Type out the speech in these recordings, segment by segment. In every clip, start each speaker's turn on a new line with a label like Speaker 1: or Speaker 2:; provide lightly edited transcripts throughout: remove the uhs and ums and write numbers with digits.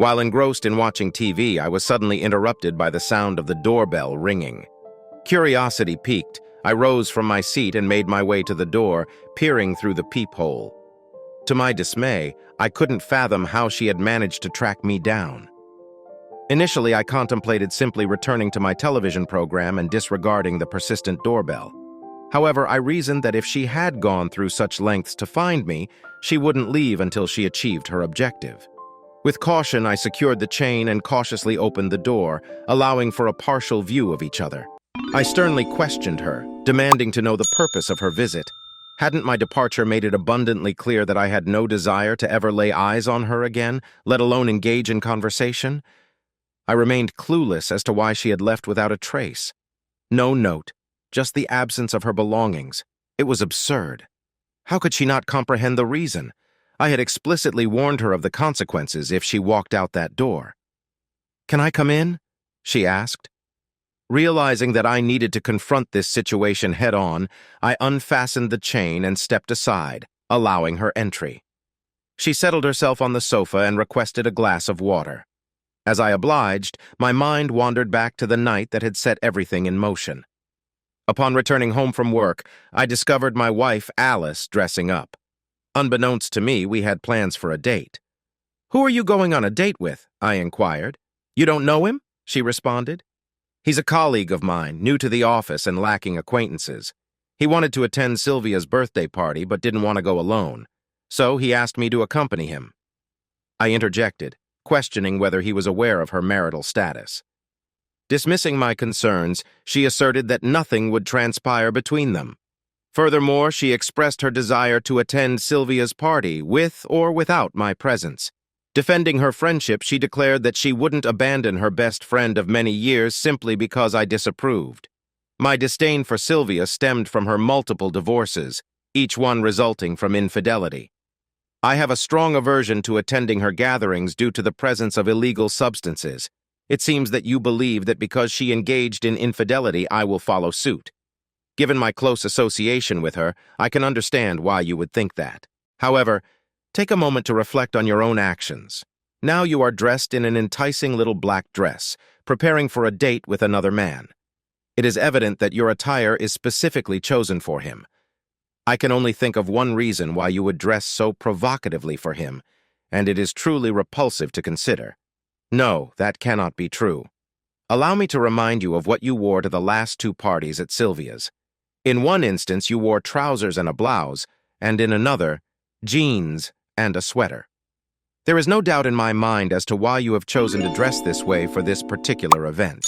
Speaker 1: While engrossed in watching TV, I was suddenly interrupted by the sound of the doorbell ringing. Curiosity piqued. I rose from my seat and made my way to the door, peering through the peephole. To my dismay, I couldn't fathom how she had managed to track me down. Initially, I contemplated simply returning to my television program and disregarding the persistent doorbell. However, I reasoned that if she had gone through such lengths to find me, she wouldn't leave until she achieved her objective. With caution, I secured the chain and cautiously opened the door, allowing for a partial view of each other. I sternly questioned her, demanding to know the purpose of her visit. Hadn't my departure made it abundantly clear that I had no desire to ever lay eyes on her again, let alone engage in conversation? I remained clueless as to why she had left without a trace. No note, just the absence of her belongings. It was absurd. How could she not comprehend the reason? I had explicitly warned her of the consequences if she walked out that door. "Can I come in?" she asked. Realizing that I needed to confront this situation head-on, I unfastened the chain and stepped aside, allowing her entry. She settled herself on the sofa and requested a glass of water. As I obliged, my mind wandered back to the night that had set everything in motion. Upon returning home from work, I discovered my wife, Alice, dressing up. Unbeknownst to me, we had plans for a date. "Who are you going on a date with?" I inquired. "You don't know him?" she responded. "He's a colleague of mine, new to the office and lacking acquaintances. He wanted to attend Sylvia's birthday party but didn't want to go alone, so he asked me to accompany him." I interjected, questioning whether he was aware of her marital status. Dismissing my concerns, she asserted that nothing would transpire between them. Furthermore, she expressed her desire to attend Sylvia's party with or without my presence. Defending her friendship, she declared that she wouldn't abandon her best friend of many years simply because I disapproved. My disdain for Sylvia stemmed from her multiple divorces, each one resulting from infidelity. I have a strong aversion to attending her gatherings due to the presence of illegal substances. It seems that you believe that because she engaged in infidelity, I will follow suit. Given my close association with her, I can understand why you would think that. However, take a moment to reflect on your own actions. Now you are dressed in an enticing little black dress, preparing for a date with another man. It is evident that your attire is specifically chosen for him. I can only think of one reason why you would dress so provocatively for him, and it is truly repulsive to consider. No, that cannot be true. Allow me to remind you of what you wore to the last two parties at Sylvia's. In one instance, you wore trousers and a blouse, and in another, jeans and a sweater. There is no doubt in my mind as to why you have chosen to dress this way for this particular event.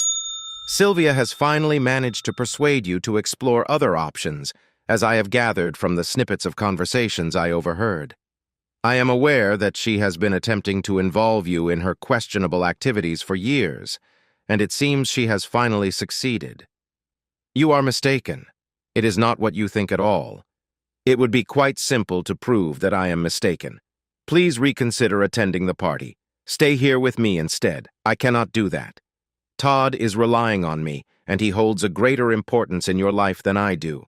Speaker 1: Sylvia has finally managed to persuade you to explore other options, as I have gathered from the snippets of conversations I overheard. I am aware that she has been attempting to involve you in her questionable activities for years, and it seems she has finally succeeded. You are mistaken. It is not what you think at all. It would be quite simple to prove that I am mistaken. Please reconsider attending the party. Stay here with me instead. I cannot do that. Todd is relying on me, and he holds a greater importance in your life than I do.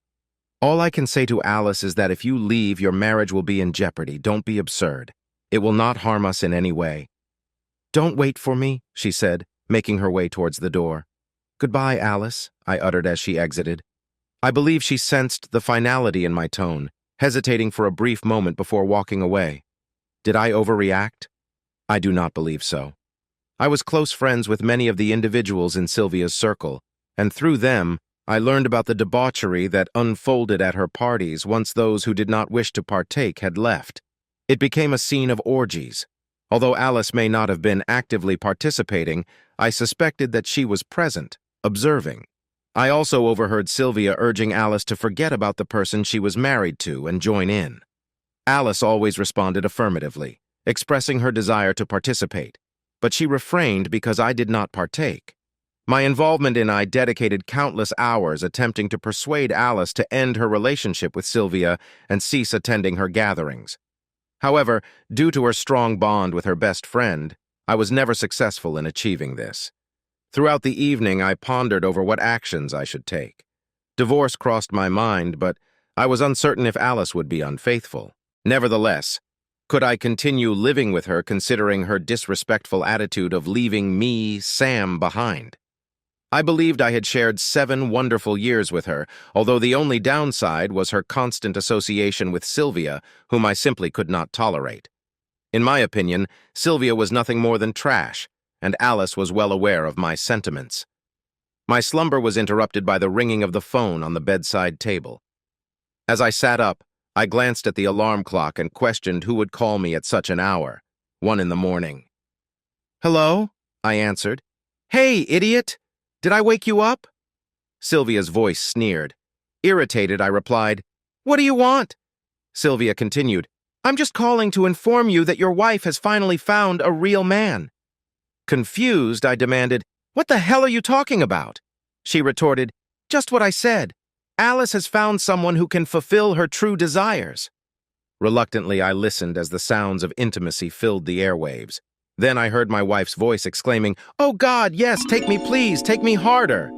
Speaker 1: All I can say to Alice is that if you leave, your marriage will be in jeopardy. Don't be absurd. It will not harm us in any way. "Don't wait for me," she said, making her way towards the door. "Goodbye, Alice," I uttered as she exited. I believe she sensed the finality in my tone, hesitating for a brief moment before walking away. Did I overreact? I do not believe so. I was close friends with many of the individuals in Sylvia's circle, and through them, I learned about the debauchery that unfolded at her parties once those who did not wish to partake had left. It became a scene of orgies. Although Alice may not have been actively participating, I suspected that she was present, observing. I also overheard Sylvia urging Alice to forget about the person she was married to and join in. Alice always responded affirmatively, expressing her desire to participate, but she refrained because I did not partake. My involvement in I dedicated countless hours attempting to persuade Alice to end her relationship with Sylvia and cease attending her gatherings. However, due to her strong bond with her best friend, I was never successful in achieving this. Throughout the evening, I pondered over what actions I should take. Divorce crossed my mind, but I was uncertain if Alice would be unfaithful. Nevertheless, Could I continue living with her considering her disrespectful attitude of leaving me, Sam, behind? I believed I had shared 7 wonderful years with her, although the only downside was her constant association with Sylvia, whom I simply could not tolerate. In my opinion, Sylvia was nothing more than trash, and Alice was well aware of my sentiments. My slumber was interrupted by the ringing of the phone on the bedside table. As I sat up, I glanced at the alarm clock and questioned who would call me at such an hour, 1 in the morning. "Hello?" I answered. "Hey, idiot! Did I wake you up?" Sylvia's voice sneered. Irritated, I replied, "What do you want?" Sylvia continued, "I'm just calling to inform you that your wife has finally found a real man." Confused, I demanded, "What the hell are you talking about?" She retorted, "Just what I said. Alice has found someone who can fulfill her true desires." Reluctantly, I listened as the sounds of intimacy filled the airwaves. Then I heard my wife's voice exclaiming, "Oh God, yes, take me please, take me harder."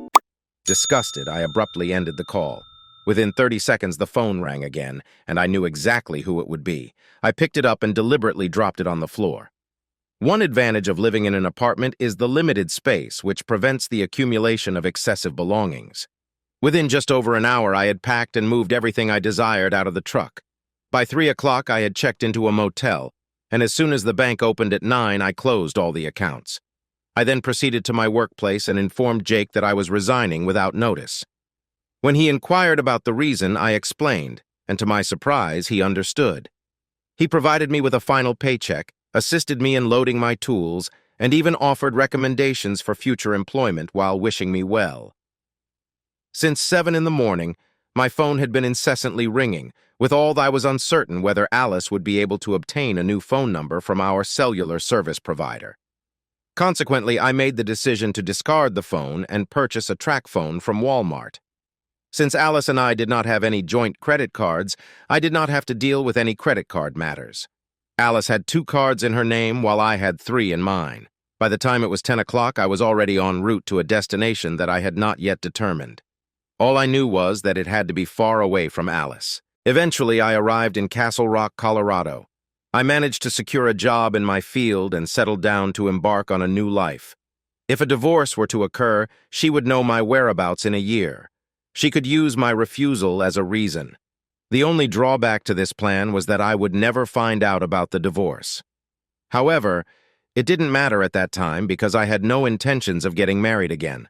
Speaker 1: Disgusted, I abruptly ended the call. Within 30 seconds, the phone rang again, and I knew exactly who it would be. I picked it up and deliberately dropped it on the floor. One advantage of living in an apartment is the limited space, which prevents the accumulation of excessive belongings. Within just over an hour, I had packed and moved everything I desired out of the truck. By 3 o'clock, I had checked into a motel, and as soon as the bank opened at 9, I closed all the accounts. I then proceeded to my workplace and informed Jake that I was resigning without notice. When he inquired about the reason, I explained, and to my surprise, he understood. He provided me with a final paycheck, assisted me in loading my tools, and even offered recommendations for future employment while wishing me well. Since 7 in the morning, my phone had been incessantly ringing. Withal, I was uncertain whether Alice would be able to obtain a new phone number from our cellular service provider. Consequently, I made the decision to discard the phone and purchase a track phone from Walmart. Since Alice and I did not have any joint credit cards, I did not have to deal with any credit card matters. Alice had 2 cards in her name while I had 3 in mine. By the time it was 10 o'clock, I was already en route to a destination that I had not yet determined. All I knew was that it had to be far away from Alice. Eventually, I arrived in Castle Rock, Colorado. I managed to secure a job in my field and settled down to embark on a new life. If a divorce were to occur, she would know my whereabouts in a year. She could use my refusal as a reason. The only drawback to this plan was that I would never find out about the divorce. However, it didn't matter at that time because I had no intentions of getting married again.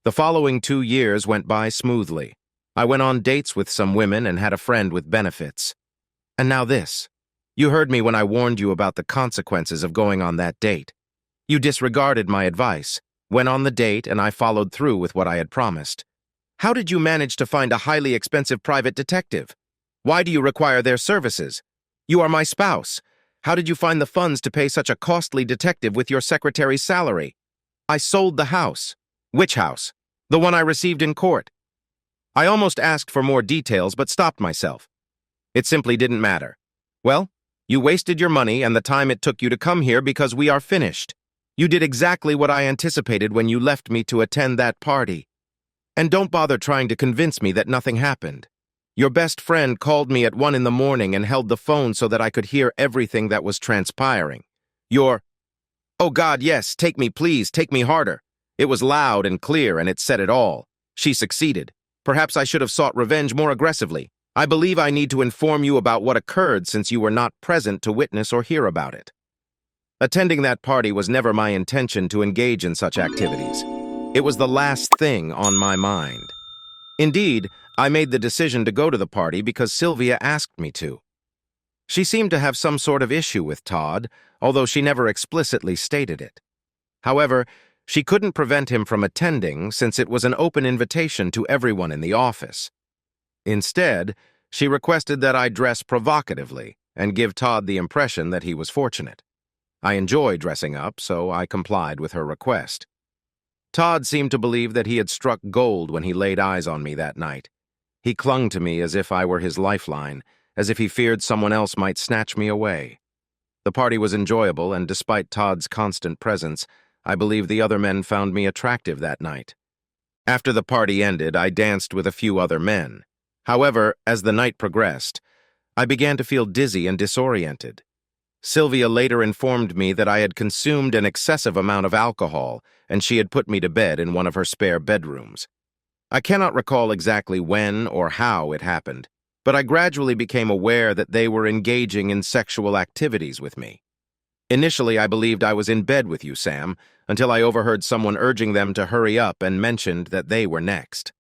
Speaker 1: The following 2 years went by smoothly. I went on dates with some women and had a friend with benefits. And now this. You heard me when I warned you about the consequences of going on that date. You disregarded my advice, went on the date, and I followed through with what I had promised. How did you manage to find a highly expensive private detective? Why do you require their services? You are my spouse. How did you find the funds to pay such a costly detective with your secretary's salary? I sold the house. Which house? The one I received in court. I almost asked for more details but stopped myself. It simply didn't matter. Well, you wasted your money and the time it took you to come here because we are finished. You did exactly what I anticipated when you left me to attend that party. And don't bother trying to convince me that nothing happened. Your best friend called me at 1 in the morning and held the phone so that I could hear everything that was transpiring. "Oh God, yes, take me please, take me harder." It was loud and clear and it said it all. She succeeded. Perhaps I should have sought revenge more aggressively. I believe I need to inform you about what occurred since you were not present to witness or hear about it. Attending that party was never my intention to engage in such activities. It was the last thing on my mind. Indeed, I made the decision to go to the party because Sylvia asked me to. She seemed to have some sort of issue with Todd, although she never explicitly stated it. However, she couldn't prevent him from attending since it was an open invitation to everyone in the office. Instead, she requested that I dress provocatively and give Todd the impression that he was fortunate. I enjoy dressing up, so I complied with her request. Todd seemed to believe that he had struck gold when he laid eyes on me that night. He clung to me as if I were his lifeline, as if he feared someone else might snatch me away. The party was enjoyable, and despite Todd's constant presence, I believe the other men found me attractive that night. After the party ended, I danced with a few other men. However, as the night progressed, I began to feel dizzy and disoriented. Sylvia later informed me that I had consumed an excessive amount of alcohol, and she had put me to bed in one of her spare bedrooms. I cannot recall exactly when or how it happened, but I gradually became aware that they were engaging in sexual activities with me. Initially, I believed I was in bed with you, Sam, until I overheard someone urging them to hurry up and mentioned that they were next.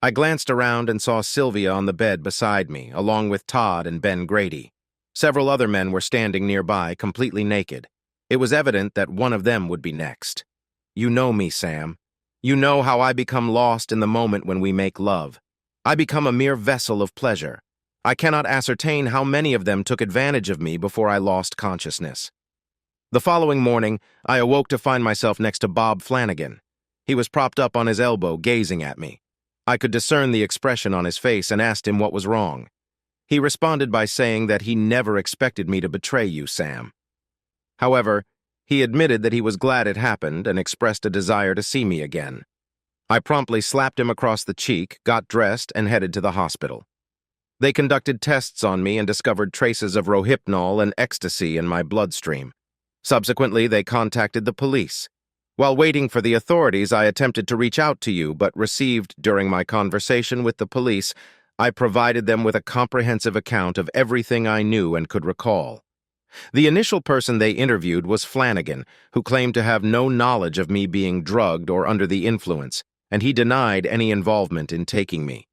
Speaker 1: I glanced around and saw Sylvia on the bed beside me, along with Todd and Ben Grady. Several other men were standing nearby, completely naked. It was evident that one of them would be next. You know me, Sam. You know how I become lost in the moment when we make love. I become a mere vessel of pleasure. I cannot ascertain how many of them took advantage of me before I lost consciousness. The following morning, I awoke to find myself next to Bob Flanagan. He was propped up on his elbow, gazing at me. I could discern the expression on his face and asked him what was wrong. He responded by saying that he never expected me to betray you, Sam. However, he admitted that he was glad it happened and expressed a desire to see me again. I promptly slapped him across the cheek, got dressed, and headed to the hospital. They conducted tests on me and discovered traces of Rohypnol and ecstasy in my bloodstream. Subsequently, they contacted the police. While waiting for the authorities, I attempted to reach out to you, but received, during my conversation with the police, I provided them with a comprehensive account of everything I knew and could recall. The initial person they interviewed was Flanagan, who claimed to have no knowledge of me being drugged or under the influence, and he denied any involvement in taking me.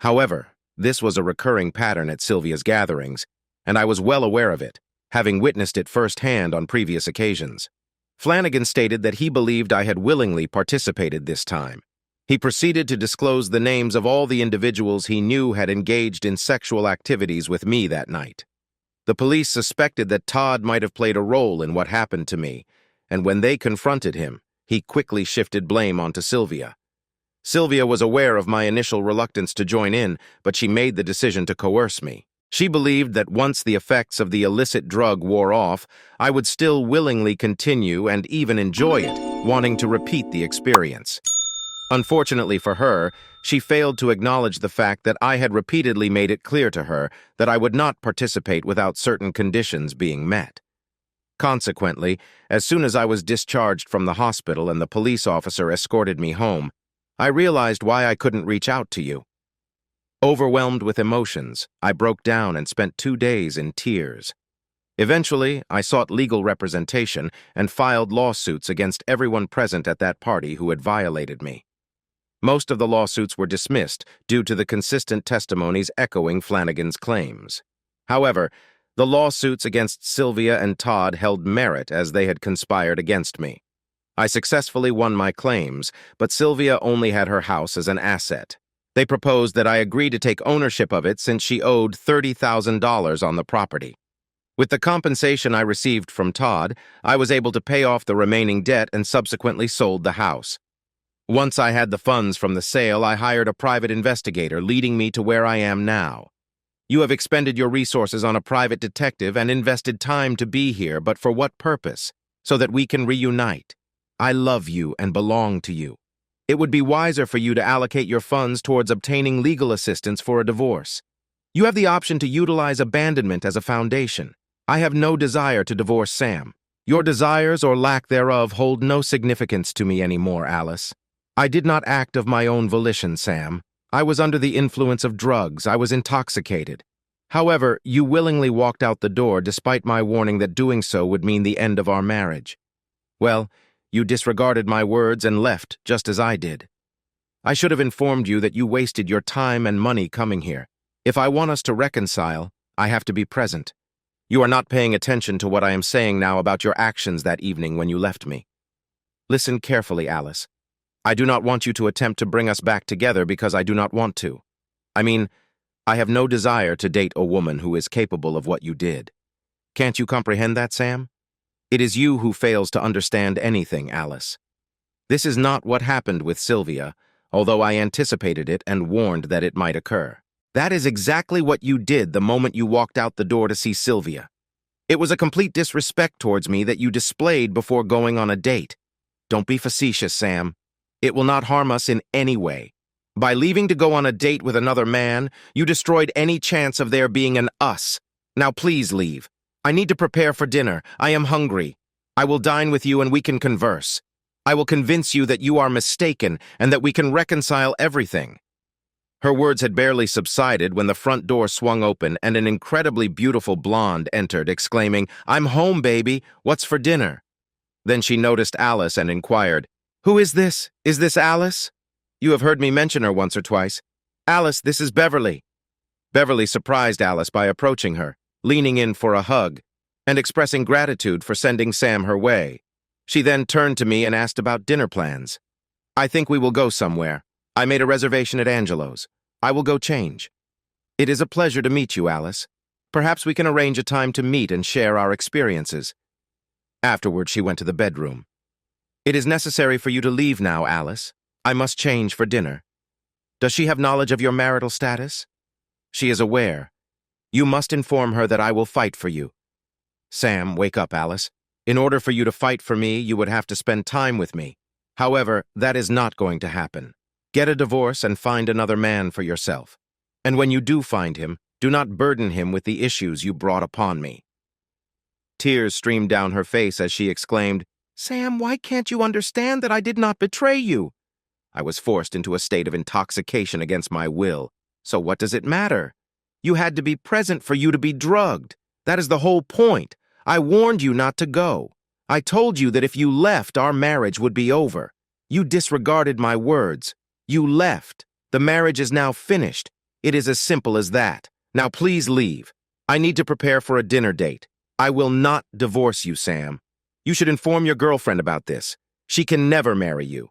Speaker 1: However, this was a recurring pattern at Sylvia's gatherings, and I was well aware of it, having witnessed it firsthand on previous occasions. Flanagan stated that he believed I had willingly participated this time. He proceeded to disclose the names of all the individuals he knew had engaged in sexual activities with me that night. The police suspected that Todd might have played a role in what happened to me, and when they confronted him, he quickly shifted blame onto Sylvia. Sylvia was aware of my initial reluctance to join in, but she made the decision to coerce me. She believed that once the effects of the illicit drug wore off, I would still willingly continue and even enjoy it, wanting to repeat the experience. Unfortunately for her, she failed to acknowledge the fact that I had repeatedly made it clear to her that I would not participate without certain conditions being met. Consequently, as soon as I was discharged from the hospital and the police officer escorted me home, I realized why I couldn't reach out to you. Overwhelmed with emotions, I broke down and spent 2 days in tears. Eventually, I sought legal representation and filed lawsuits against everyone present at that party who had violated me. Most of the lawsuits were dismissed due to the consistent testimonies echoing Flanagan's claims. However, the lawsuits against Sylvia and Todd held merit as they had conspired against me. I successfully won my claims, but Sylvia only had her house as an asset. They proposed that I agree to take ownership of it since she owed $30,000 on the property. With the compensation I received from Todd, I was able to pay off the remaining debt and subsequently sold the house. Once I had the funds from the sale, I hired a private investigator, leading me to where I am now. You have expended your resources on a private detective and invested time to be here, but for what purpose? So that we can reunite. I love you and belong to you. It would be wiser for you to allocate your funds towards obtaining legal assistance for a divorce. You have the option to utilize abandonment as a foundation. I have no desire to divorce Sam. Your desires or lack thereof hold no significance to me anymore, Alice. I did not act of my own volition, Sam. I was under the influence of drugs. I was intoxicated. However, you willingly walked out the door despite my warning that doing so would mean the end of our marriage. Well, you disregarded my words and left just as I did. I should have informed you that you wasted your time and money coming here. If I want us to reconcile, I have to be present. You are not paying attention to what I am saying now about your actions that evening when you left me. Listen carefully, Alice. I do not want you to attempt to bring us back together because I do not want to. I have no desire to date a woman who is capable of what you did. Can't you comprehend that, Sam? It is you who fails to understand anything, Alice. This is not what happened with Sylvia, although I anticipated it and warned that it might occur. That is exactly what you did the moment you walked out the door to see Sylvia. It was a complete disrespect towards me that you displayed before going on a date. Don't be facetious, Sam. It will not harm us in any way. By leaving to go on a date with another man, you destroyed any chance of there being an us. Now please leave. I need to prepare for dinner. I am hungry. I will dine with you and we can converse. I will convince you that you are mistaken and that we can reconcile everything." Her words had barely subsided when the front door swung open and an incredibly beautiful blonde entered, exclaiming, "I'm home, baby. What's for dinner?" Then she noticed Alice and inquired, "Who is this? Is this Alice? You have heard me mention her once or twice. Alice, this is Beverly." Beverly surprised Alice by approaching her, leaning in for a hug, and expressing gratitude for sending Sam her way. She then turned to me and asked about dinner plans. "I think we will go somewhere. I made a reservation at Angelo's. I will go change." "It is a pleasure to meet you, Alice. Perhaps we can arrange a time to meet and share our experiences." Afterward, she went to the bedroom. "It is necessary for you to leave now, Alice. I must change for dinner." "Does she have knowledge of your marital status?" "She is aware. You must inform her that I will fight for you." "Sam, wake up, Alice. In order for you to fight for me, you would have to spend time with me. However, that is not going to happen. Get a divorce and find another man for yourself. And when you do find him, do not burden him with the issues you brought upon me." Tears streamed down her face as she exclaimed, "Sam, why can't you understand that I did not betray you?" I was forced into a state of intoxication against my will. So what does it matter? You had to be present for you to be drugged. That is the whole point. I warned you not to go. I told you that if you left, our marriage would be over. You disregarded my words. You left. The marriage is now finished. It is as simple as that. Now please leave. I need to prepare for a dinner date. I will not divorce you, Sam. You should inform your girlfriend about this. She can never marry you.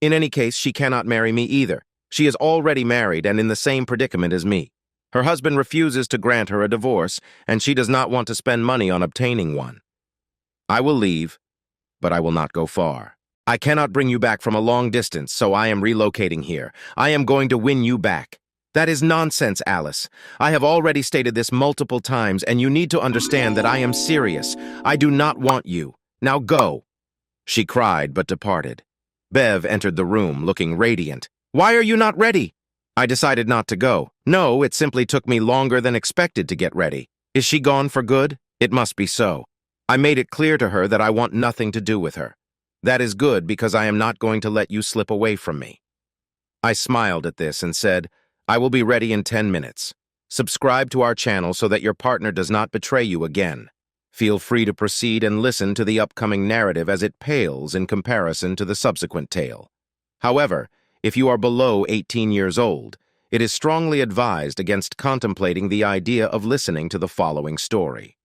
Speaker 1: In any case, she cannot marry me either. She is already married and in the same predicament as me. Her husband refuses to grant her a divorce, and she does not want to spend money on obtaining one. I will leave, but I will not go far. I cannot bring you back from a long distance, so I am relocating here. I am going to win you back. That is nonsense, Alice. I have already stated this multiple times, and you need to understand that I am serious. I do not want you. Now go." She cried, but departed. Bev entered the room, looking radiant. "Why are you not ready?" I decided not to go. No, it simply took me longer than expected to get ready. Is she gone for good? It must be so. I made it clear to her that I want nothing to do with her. That is good because I am not going to let you slip away from me. I smiled at this and said, "I will be ready in 10 minutes. Subscribe to our channel so that your partner does not betray you again. Feel free to proceed and listen to the upcoming narrative as it pales in comparison to the subsequent tale. However, if you are below 18 years old, it is strongly advised against contemplating the idea of listening to the following story."